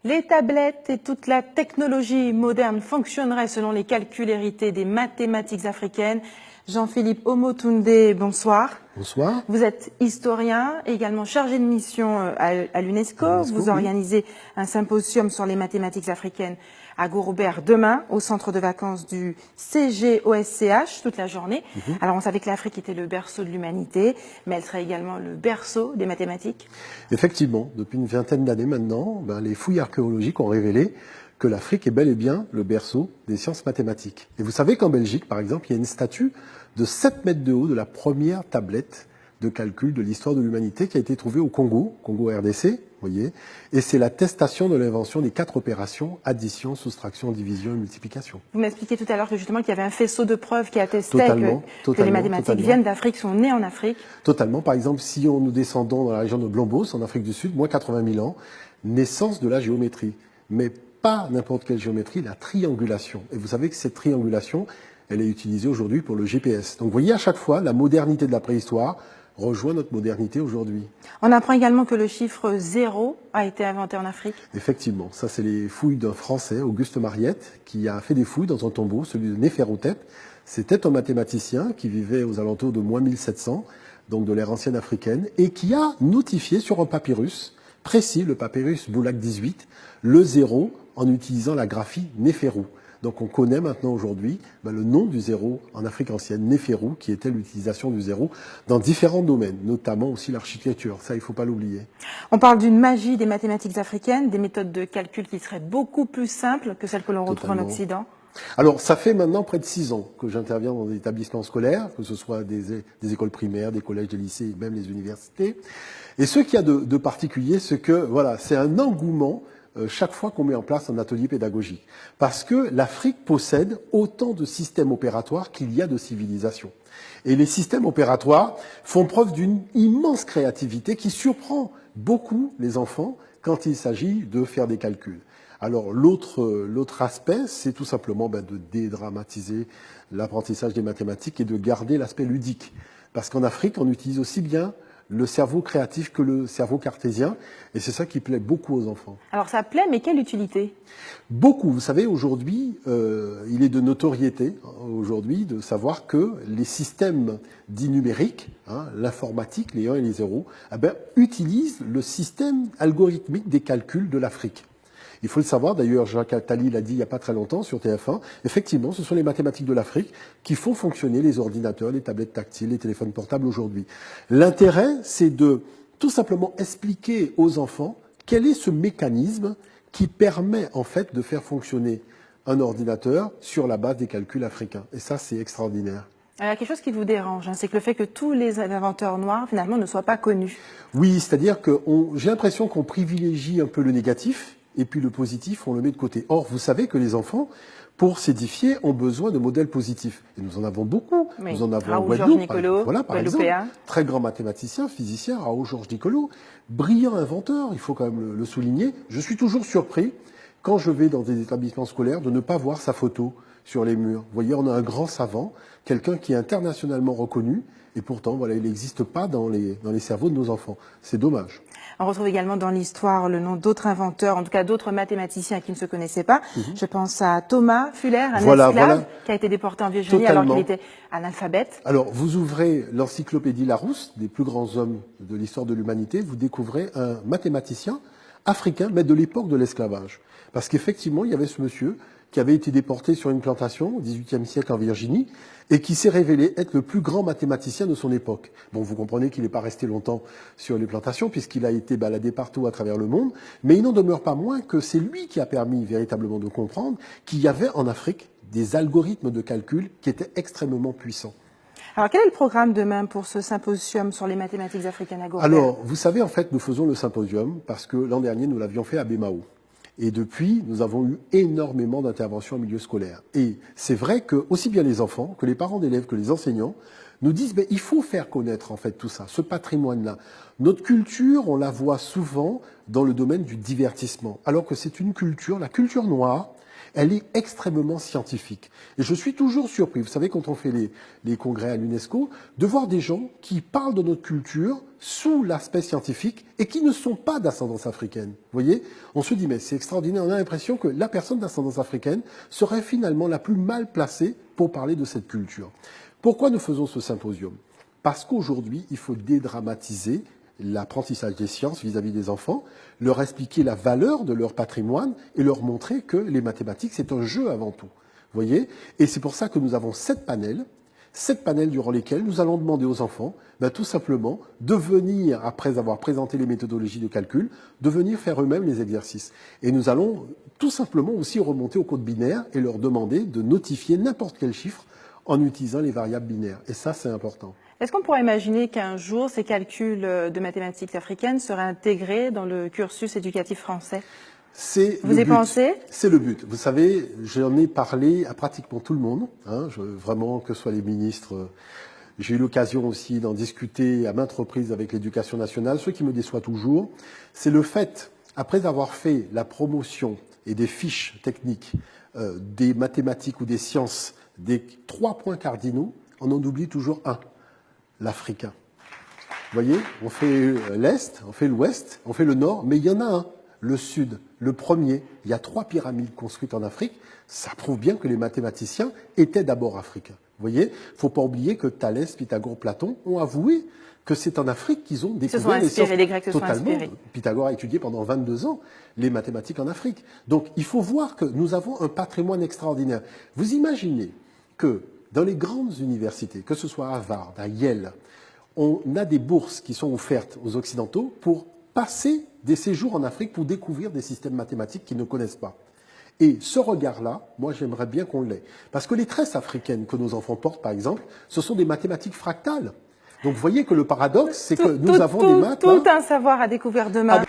Les tablettes et toute la technologie moderne fonctionneraient selon les calculs hérités des mathématiques africaines. Jean-Philippe Omotunde, bonsoir. Bonsoir. Vous êtes historien, également chargé de mission à l'UNESCO. Vous organisez un symposium sur les mathématiques africaines à Gourber demain, au centre de vacances du CGOSCH, toute la journée. Alors on savait que l'Afrique était le berceau de l'humanité, mais elle serait également le berceau des mathématiques. Effectivement, depuis une vingtaine d'années maintenant, les fouilles archéologiques ont révélé que l'Afrique est bel et bien le berceau des sciences mathématiques. Et vous savez qu'en Belgique, par exemple, il y a une statue de 7 mètres de haut de la première tablette de calcul de l'histoire de l'humanité qui a été trouvée au Congo RDC, voyez, et c'est l'attestation de l'invention des 4 opérations, addition, soustraction, division et multiplication. Vous m'expliquiez tout à l'heure que justement qu'il y avait un faisceau de preuves qui attestait que les mathématiques viennent d'Afrique, sont nées en Afrique. Totalement. Par exemple, si nous descendons dans la région de Blombos, en Afrique du Sud, moins 80 000 ans, naissance de la géométrie. Mais pas n'importe quelle géométrie, la triangulation. Et vous savez que cette triangulation, elle est utilisée aujourd'hui pour le GPS. Donc vous voyez, à chaque fois, la modernité de la préhistoire rejoint notre modernité aujourd'hui. On apprend également que le chiffre 0 a été inventé en Afrique. Effectivement, ça c'est les fouilles d'un Français, Auguste Mariette, qui a fait des fouilles dans un tombeau, celui de Néferhotep. C'était un mathématicien qui vivait aux alentours de moins 1700, donc de l'ère ancienne africaine, et qui a notifié sur un papyrus précis, le papyrus Boulak 18, le 0 en utilisant la graphie Néferou. Donc on connaît maintenant aujourd'hui le nom du zéro en Afrique ancienne, Néferou, qui était l'utilisation du zéro dans différents domaines, notamment aussi l'architecture. Ça, il ne faut pas l'oublier. On parle d'une magie des mathématiques africaines, des méthodes de calcul qui seraient beaucoup plus simples que celles que l'on retrouve en Occident. Alors, ça fait maintenant près de 6 ans que j'interviens dans des établissements scolaires, que ce soit des écoles primaires, des collèges, des lycées, et même les universités. Et ce qu'il y a de particulier, c'est que voilà, c'est un engouement chaque fois qu'on met en place un atelier pédagogique. Parce que l'Afrique possède autant de systèmes opératoires qu'il y a de civilisations. Et les systèmes opératoires font preuve d'une immense créativité qui surprend beaucoup les enfants quand il s'agit de faire des calculs. Alors l'autre aspect, c'est tout simplement de dédramatiser l'apprentissage des mathématiques et de garder l'aspect ludique. Parce qu'en Afrique, on utilise aussi bien le cerveau créatif que le cerveau cartésien, et c'est ça qui plaît beaucoup aux enfants. Alors ça plaît, mais quelle utilité? Beaucoup. Vous savez, aujourd'hui, il est de notoriété, aujourd'hui, de savoir que les systèmes dits numériques, l'informatique, les 1 et les 0, utilisent le système algorithmique des calculs de l'Afrique. Il faut le savoir, d'ailleurs, Jacques Attali l'a dit il n'y a pas très longtemps sur TF1, effectivement, ce sont les mathématiques de l'Afrique qui font fonctionner les ordinateurs, les tablettes tactiles, les téléphones portables aujourd'hui. L'intérêt, c'est de tout simplement expliquer aux enfants quel est ce mécanisme qui permet en fait de faire fonctionner un ordinateur sur la base des calculs africains. Et ça, c'est extraordinaire. Il y a quelque chose qui vous dérange, c'est que le fait que tous les inventeurs noirs, finalement, ne soient pas connus. Oui, c'est-à-dire que j'ai l'impression qu'on privilégie un peu le négatif, et puis le positif, on le met de côté. Or, vous savez que les enfants, pour s'édifier, ont besoin de modèles positifs. Et nous en avons beaucoup. Oui. Nous en avons Raoul Georges Nicolo, par exemple, très grand mathématicien, physicien, Raoul Georges Nicolo, brillant inventeur, il faut quand même le souligner. Je suis toujours surpris, quand je vais dans des établissements scolaires, de ne pas voir sa photo sur les murs. Vous voyez, on a un grand savant, quelqu'un qui est internationalement reconnu, et pourtant, voilà, il n'existe pas dans les cerveaux de nos enfants. C'est dommage. On retrouve également dans l'histoire le nom d'autres inventeurs, en tout cas d'autres mathématiciens qui ne se connaissaient pas. Je pense à Thomas Fuller, un esclave qui a été déporté en Virginie alors qu'il était analphabète. Alors, vous ouvrez l'encyclopédie Larousse, des plus grands hommes de l'histoire de l'humanité, vous découvrez un mathématicien africain, mais de l'époque de l'esclavage. Parce qu'effectivement, il y avait ce monsieur qui avait été déporté sur une plantation au XVIIIe siècle en Virginie et qui s'est révélé être le plus grand mathématicien de son époque. Bon, vous comprenez qu'il n'est pas resté longtemps sur les plantations puisqu'il a été baladé partout à travers le monde, mais il n'en demeure pas moins que c'est lui qui a permis véritablement de comprendre qu'il y avait en Afrique des algorithmes de calcul qui étaient extrêmement puissants. Alors, quel est le programme demain pour ce symposium sur les mathématiques africaines à Gourber? Alors, vous savez, en fait, nous faisons le symposium parce que l'an dernier, nous l'avions fait à Bémao. Et depuis, nous avons eu énormément d'interventions en milieu scolaire. Et c'est vrai que aussi bien les enfants, que les parents d'élèves, que les enseignants, nous disent il faut faire connaître en fait tout ça, ce patrimoine-là. Notre culture, on la voit souvent dans le domaine du divertissement, alors que c'est une culture, la culture noire, elle est extrêmement scientifique. Et je suis toujours surpris, vous savez, quand on fait les congrès à l'UNESCO, de voir des gens qui parlent de notre culture sous l'aspect scientifique et qui ne sont pas d'ascendance africaine. Vous voyez, on se dit, mais c'est extraordinaire, on a l'impression que la personne d'ascendance africaine serait finalement la plus mal placée pour parler de cette culture. Pourquoi nous faisons ce symposium? Parce qu'aujourd'hui, il faut dédramatiser l'apprentissage des sciences vis-à-vis des enfants, leur expliquer la valeur de leur patrimoine et leur montrer que les mathématiques, c'est un jeu avant tout. Vous voyez? Et c'est pour ça que nous avons 7 panels durant lesquels nous allons demander aux enfants, tout simplement, de venir, après avoir présenté les méthodologies de calcul, de venir faire eux-mêmes les exercices. Et nous allons tout simplement aussi remonter au code binaire et leur demander de notifier n'importe quel chiffre en utilisant les variables binaires. Et ça, c'est important. Est-ce qu'on pourrait imaginer qu'un jour, ces calculs de mathématiques africaines seraient intégrés dans le cursus éducatif français? Vous y pensez? C'est le but. Vous savez, j'en ai parlé à pratiquement tout le monde, vraiment, que ce soit les ministres. J'ai eu l'occasion aussi d'en discuter à maintes reprises avec l'éducation nationale. Ce qui me déçoit toujours, c'est le fait, après avoir fait la promotion et des fiches techniques des mathématiques ou des sciences, des 3 points cardinaux, on en oublie toujours un, l'africain. Vous voyez, on fait l'Est, on fait l'Ouest, on fait le Nord, mais il y en a un, le Sud, le premier. Il y a 3 pyramides construites en Afrique. Ça prouve bien que les mathématiciens étaient d'abord africains. Vous voyez, il ne faut pas oublier que Thalès, Pythagore, Platon ont avoué que c'est en Afrique qu'ils ont découvert les sciences. Les Grecs se sont inspirés. Pythagore a étudié pendant 22 ans les mathématiques en Afrique. Donc il faut voir que nous avons un patrimoine extraordinaire. Vous imaginez que dans les grandes universités, que ce soit à Harvard, à Yale, on a des bourses qui sont offertes aux Occidentaux pour passer des séjours en Afrique pour découvrir des systèmes mathématiques qu'ils ne connaissent pas. Et ce regard-là, moi j'aimerais bien qu'on l'ait. Parce que les tresses africaines que nos enfants portent, par exemple, ce sont des mathématiques fractales. Donc vous voyez que le paradoxe, c'est que nous avons des maths... Tout un savoir à découvrir demain.